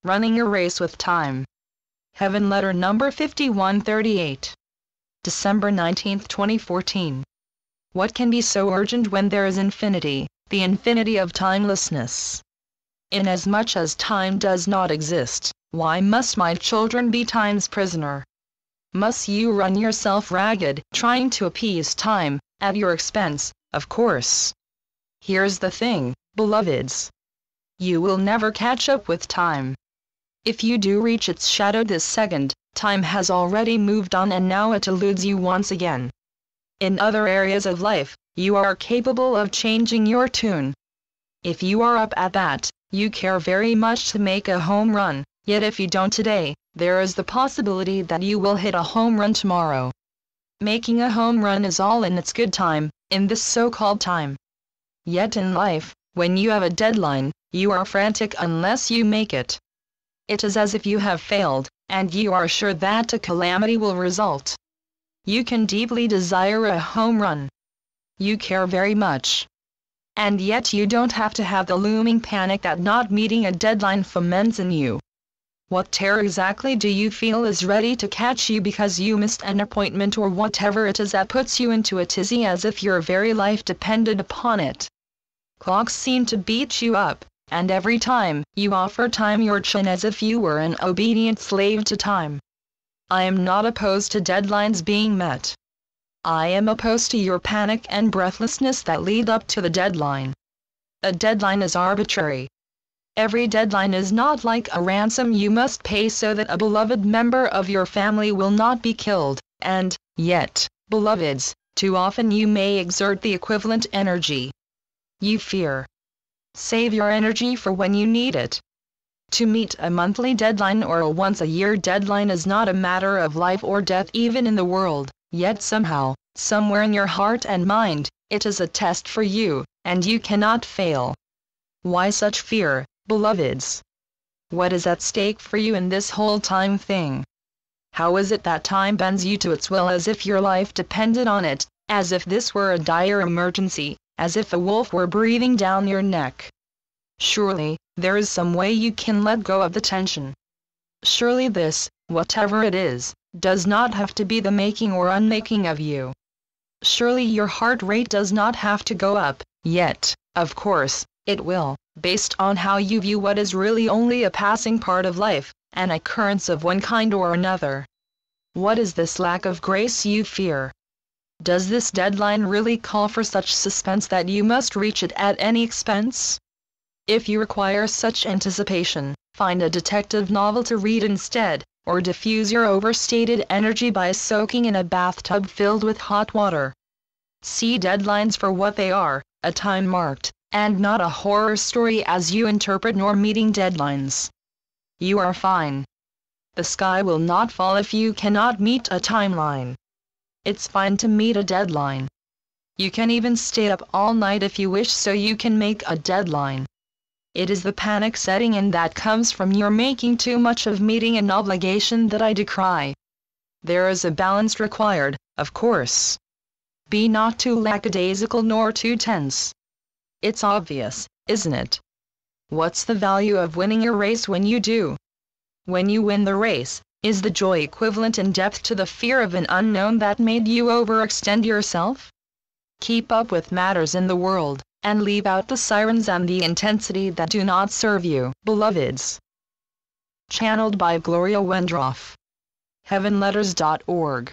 Running a race with time. Heaven letter number 5138. December 19, 2014. What can be so urgent when there is infinity, the infinity of timelessness? Inasmuch as time does not exist, why must my children be time's prisoner? Must you run yourself ragged, trying to appease time, at your expense, of course? Here's the thing, beloveds. You will never catch up with time. If you do reach its shadow this second, time has already moved on and now it eludes you once again. In other areas of life, you are capable of changing your tune. If you are up at that, you care very much to make a home run, yet if you don't today, there is the possibility that you will hit a home run tomorrow. Making a home run is all in its good time, in this so-called time. Yet in life, when you have a deadline, you are frantic unless you make it. It is as if you have failed, and you are sure that a calamity will result. You can deeply desire a home run. You care very much. And yet you don't have to have the looming panic that not meeting a deadline foments in you. What terror exactly do you feel is ready to catch you because you missed an appointment or whatever it is that puts you into a tizzy as if your very life depended upon it? Clocks seem to beat you up, and every time you offer time your chin as if you were an obedient slave to time. I am not opposed to deadlines being met. I am opposed to your panic and breathlessness that lead up to the deadline. A deadline is arbitrary. Every deadline is not like a ransom you must pay so that a beloved member of your family will not be killed, and, yet, beloveds, too often you may exert the equivalent energy. You fear. Save your energy for when you need it. To meet a monthly deadline or a once-a-year deadline is not a matter of life or death even in the world, yet somehow, somewhere in your heart and mind, it is a test for you, and you cannot fail. Why such fear, beloveds? What is at stake for you in this whole time thing? How is it that time bends you to its will as if your life depended on it, as if this were a dire emergency, as if a wolf were breathing down your neck? Surely, there is some way you can let go of the tension. Surely this, whatever it is, does not have to be the making or unmaking of you. Surely your heart rate does not have to go up, yet, of course, it will, based on how you view what is really only a passing part of life, an occurrence of one kind or another. What is this lack of grace you fear? Does this deadline really call for such suspense that you must reach it at any expense? If you require such anticipation, find a detective novel to read instead, or diffuse your overstated energy by soaking in a bathtub filled with hot water. See deadlines for what they are, a time marked, and not a horror story as you interpret nor meeting deadlines. You are fine. The sky will not fall if you cannot meet a timeline. It's fine to meet a deadline. You can even stay up all night if you wish so you can make a deadline. It is the panic setting in that comes from your making too much of meeting an obligation that I decry. There is a balance required, of course. Be not too lackadaisical nor too tense. It's obvious, isn't it? What's the value of winning a race when you do? When you win the race, is the joy equivalent in depth to the fear of an unknown that made you overextend yourself? Keep up with matters in the world, and leave out the sirens and the intensity that do not serve you, beloveds. Channeled by Gloria Wendroff. heavenletters.org